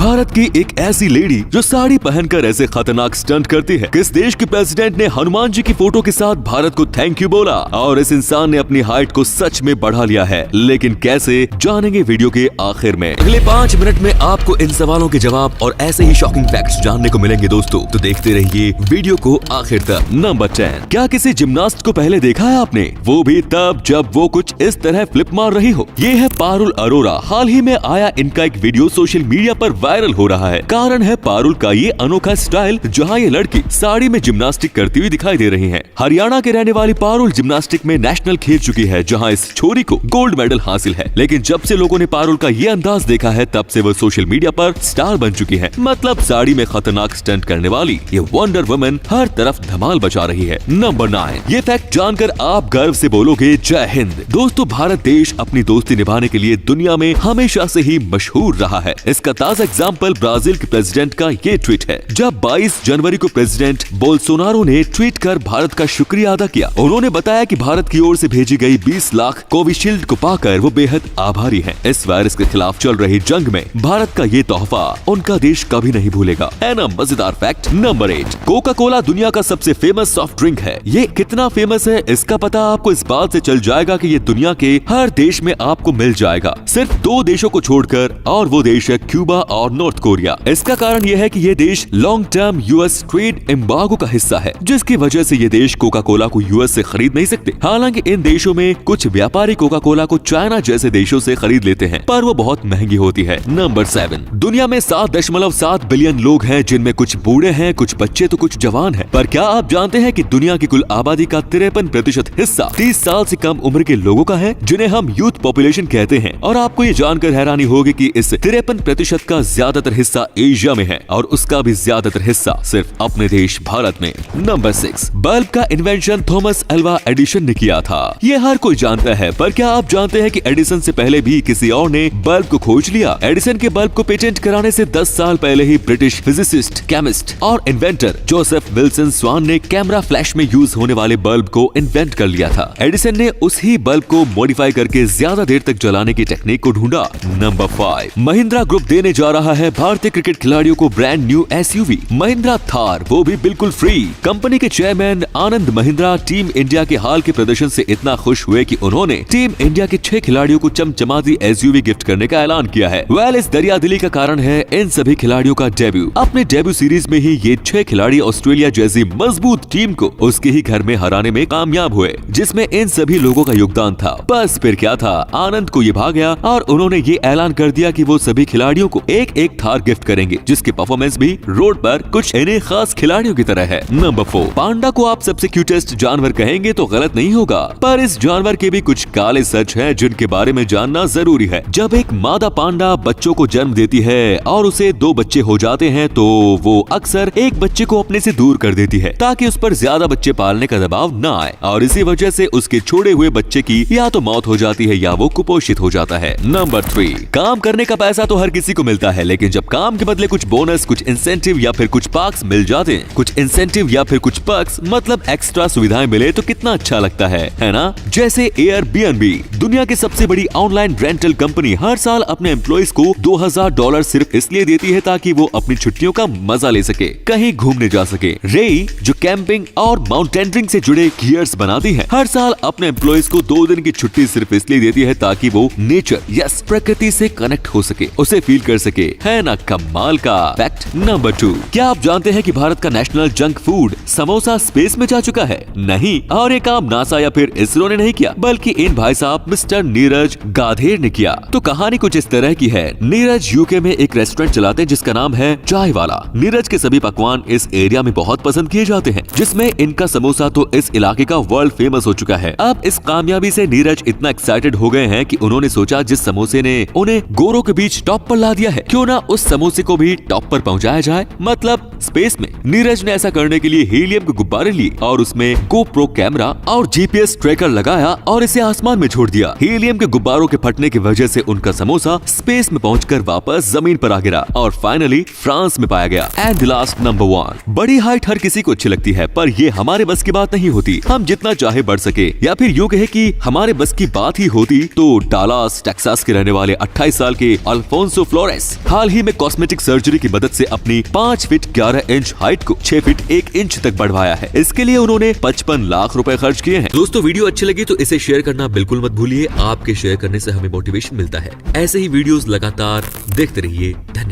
भारत की एक ऐसी लेडी जो साड़ी पहनकर ऐसे खतरनाक स्टंट करती है। किस देश के प्रेसिडेंट ने हनुमान जी की फोटो के साथ भारत को थैंक यू बोला और इस इंसान ने अपनी हाइट को सच में बढ़ा लिया है, लेकिन कैसे, जानेंगे वीडियो के आखिर में। अगले 5 मिनट में आपको इन सवालों के जवाब और ऐसे ही शॉकिंग फैक्ट्स जानने को मिलेंगे दोस्तों, तो देखते रहिए वीडियो को आखिर तक। नंबर 10, क्या किसी जिम्नास्ट को पहले देखा है आपने? वो भी तब जब वो कुछ इस तरह फ्लिप मार रही हो। ये है पारुल अरोरा। हाल ही में आया इनका एक वीडियो सोशल मीडिया पर वायरल हो रहा है। कारण है पारुल का ये अनोखा स्टाइल, जहां ये लड़की साड़ी में जिम्नास्टिक करती हुई दिखाई दे रही है। हरियाणा के रहने वाली पारुल जिम्नास्टिक में नेशनल खेल चुकी है, जहां इस छोरी को गोल्ड मेडल हासिल है। लेकिन जब से लोगों ने पारुल का ये अंदाज देखा है, तब से वो सोशल मीडिया पर स्टार बन चुकी है। मतलब साड़ी में खतरनाक स्टंट करने वाली ये वंडर वुमन हर तरफ धमाल बचा रही है। नंबर 9, ये फैक्ट जानकर आप गर्व से बोलोगे जय हिंद। दोस्तों, भारत देश अपनी दोस्ती निभाने के लिए दुनिया में हमेशा से ही मशहूर रहा है। इसका ताजा एग्जाम्पल ब्राजील के प्रेसिडेंट का ये ट्वीट है। जब 22 जनवरी को प्रेसिडेंट बोल्सोनारो ने ट्वीट कर भारत का शुक्रिया अदा किया। उन्होंने बताया कि भारत की ओर से भेजी गई 20 लाख कोविशील्ड को पाकर वो बेहद आभारी हैं। इस वायरस के खिलाफ चल रही जंग में भारत का ये तोहफा उनका देश कभी नहीं भूलेगा। है ना मजेदार फैक्ट। नंबर 8, कोका कोला दुनिया का सबसे फेमस सॉफ्ट ड्रिंक है। ये कितना फेमस है इसका पता आपको इस बात से चल जाएगा कि ये दुनिया के हर देश में आपको मिल जाएगा, सिर्फ 2 देशों को छोड़कर, और वो देश है क्यूबा और नॉर्थ कोरिया। इसका कारण यह है कि ये देश long term US trade embargo का हिस्सा है, जिसकी वजह से ये देश कोका कोला को यूएस से खरीद नहीं सकते। हालांकि इन देशों में कुछ व्यापारी कोका कोला को चाइना जैसे देशों से खरीद लेते हैं, पर वो बहुत महंगी होती है। नंबर 7, दुनिया में 7.7 बिलियन लोग हैं, जिनमें कुछ बूढ़े हैं, कुछ बच्चे तो कुछ जवान हैं। पर क्या आप जानते हैं कि दुनिया की कुल आबादी का 53% हिस्सा 30 साल से कम उम्र के लोगों का है, जिन्हें हम यूथ पॉपुलेशन कहते हैं। और आपको ये जानकर हैरानी होगी कि इस 53% का ज्यादातर हिस्सा एशिया में है, और उसका भी ज्यादातर हिस्सा सिर्फ अपने देश भारत में। नंबर 6, बल्ब का इन्वेंशन थॉमस अल्वा एडिसन ने किया था। ये हर कोई जानता है, पर क्या आप जानते हैं कि एडिसन से पहले भी किसी और ने बल्ब को खोज लिया? एडिसन के बल्ब को पेटेंट कराने से 10 साल पहले ही ब्रिटिश फिजिसिस्ट, केमिस्ट और इन्वेंटर जोसेफ विल्सन स्वान ने कैमरा फ्लैश में यूज होने वाले बल्ब को इन्वेंट कर लिया था। एडिसन ने उसी बल्ब को मॉडिफाई करके ज्यादा देर तक जलाने की टेक्निक को ढूंढा। नंबर 5, महिंद्रा ग्रुप देने जा रहा है भारतीय क्रिकेट खिलाड़ियों को brand new SUV Mahindra Thar, वो भी बिल्कुल फ्री। कंपनी के chairman Anand Mahindra team India के हाल के प्रदर्शन से इतना खुश हुए कि उन्होंने टीम इंडिया के 6 खिलाड़ियों को चमचमाती एसयूवी गिफ्ट करने का ऐलान किया है। इस दरियादिली का कारण है इन सभी खिलाड़ियों का डेब्यू। अपने डेब्यू सीरीज में ही ये 6 खिलाड़ी ऑस्ट्रेलिया जैसी मजबूत टीम को उसके ही घर में हराने में कामयाब हुए, जिसमें इन सभी लोगों का योगदान था। बस फिर क्या था, आनंद को ये भाग गया और उन्होंने ये ऐलान कर दिया कि वो सभी खिलाड़ियों को एक थार गिफ्ट करेंगे, जिसकी परफॉर्मेंस भी रोड पर कुछ इन्हें खास खिलाड़ियों की तरह है। नंबर 4, पांडा को आप सबसे क्यूटेस्ट जानवर कहेंगे तो गलत नहीं होगा, पर इस जानवर के भी कुछ काले सच हैं जिनके बारे में जानना जरूरी है। जब एक मादा पांडा बच्चों को जन्म देती है और उसे 2 बच्चे हो जाते हैं, तो वो अक्सर एक बच्चे को अपने से दूर कर देती है ताकि उस पर ज्यादा बच्चे पालने का दबाव न आए, और इसी वजह से उसके छोड़े हुए बच्चे की या तो मौत हो जाती है या वो कुपोषित हो जाता है। नंबर 3, काम करने का पैसा तो हर किसी को मिलता है, लेकिन जब काम के बदले कुछ बोनस, कुछ इंसेंटिव या फिर कुछ पर्क्स मिल जाते हैं, कुछ इंसेंटिव या फिर कुछ पर्क्स मतलब एक्स्ट्रा सुविधाएं मिले तो कितना अच्छा लगता है ना? जैसे एयरबीएनबी, दुनिया की सबसे बड़ी ऑनलाइन रेंटल कंपनी, हर साल अपने एम्प्लॉइज को $2000 सिर्फ इसलिए देती है ताकि वो अपनी छुट्टियों का मजा ले सके, कहीं घूमने जा सके। रेई, जो कैंपिंग और माउंटेनियरिंग से जुड़े गियर्स बनाती है, हर साल अपने एम्प्लॉइज को 2 दिन की छुट्टी सिर्फ इसलिए देती है ताकि वो नेचर, यस प्रकृति से कनेक्ट हो सके, उसे फील कर सके। है ना कमाल का फैक्ट। नंबर 2, क्या आप जानते हैं कि भारत का national junk food samosa space में जा चुका है? नहीं, और ये काम नासा या फिर इसरो ने नहीं किया, बल्कि इन भाई साहब मिस्टर नीरज गाधेर ने किया। तो कहानी कुछ इस तरह की है। नीरज यूके में एक रेस्टोरेंट चलाते हैं जिसका नाम है चाय वाला। नीरज के सभी पकवान इस एरिया में बहुत पसंद किए जाते हैं, जिसमें इनका समोसा तो इस इलाके का वर्ल्ड फेमस हो चुका है। अब इस कामयाबी से नीरज इतना एक्साइटेड हो गए हैं कि उन्होंने सोचा जिस समोसे ने उन्हें गोरों के बीच टॉप पर ला दिया है, क्यों ना उस समोसे को भी टॉप पर पहुंचाया जाए। मतलब स्पेस में नीरज ने ऐसा करने के लिए हीलियम के गुब्बारे लिए और उसमें गोप्रो कैमरा और जीपीएस ट्रैकर लगाया और इसे आसमान में छोड़ दिया। हीलियम के गुब्बारों के फटने की वजह से उनका समोसा स्पेस में पहुंचकर वापस जमीन पर आ गिरा और फाइनली फ्रांस में पाया गया। एंड लास्ट नंबर 1, बड़ी हाइट हर किसी को अच्छी लगती है, पर ये हमारे बस की बात नहीं होती। हम जितना चाहे बढ़ सके, या फिर यूं कहे कि हमारे बस की बात ही होती तो डालास टेक्सास के रहने वाले 28 साल के अल्फोंसो फ्लोरेस हाल ही में कॉस्मेटिक सर्जरी की मदद से अपनी 5 फीट 11 इंच हाइट को 6 फीट 1 इंच तक बढ़वाया है। इसके लिए उन्होंने 55 लाख रुपए खर्च किए हैं। दोस्तों, वीडियो अच्छी लगी तो इसे शेयर करना बिल्कुल मत भूलिए। आपके शेयर करने से हमें मोटिवेशन मिलता है। ऐसे ही वीडियोस लगातार देखते रहिए। धन्यवाद।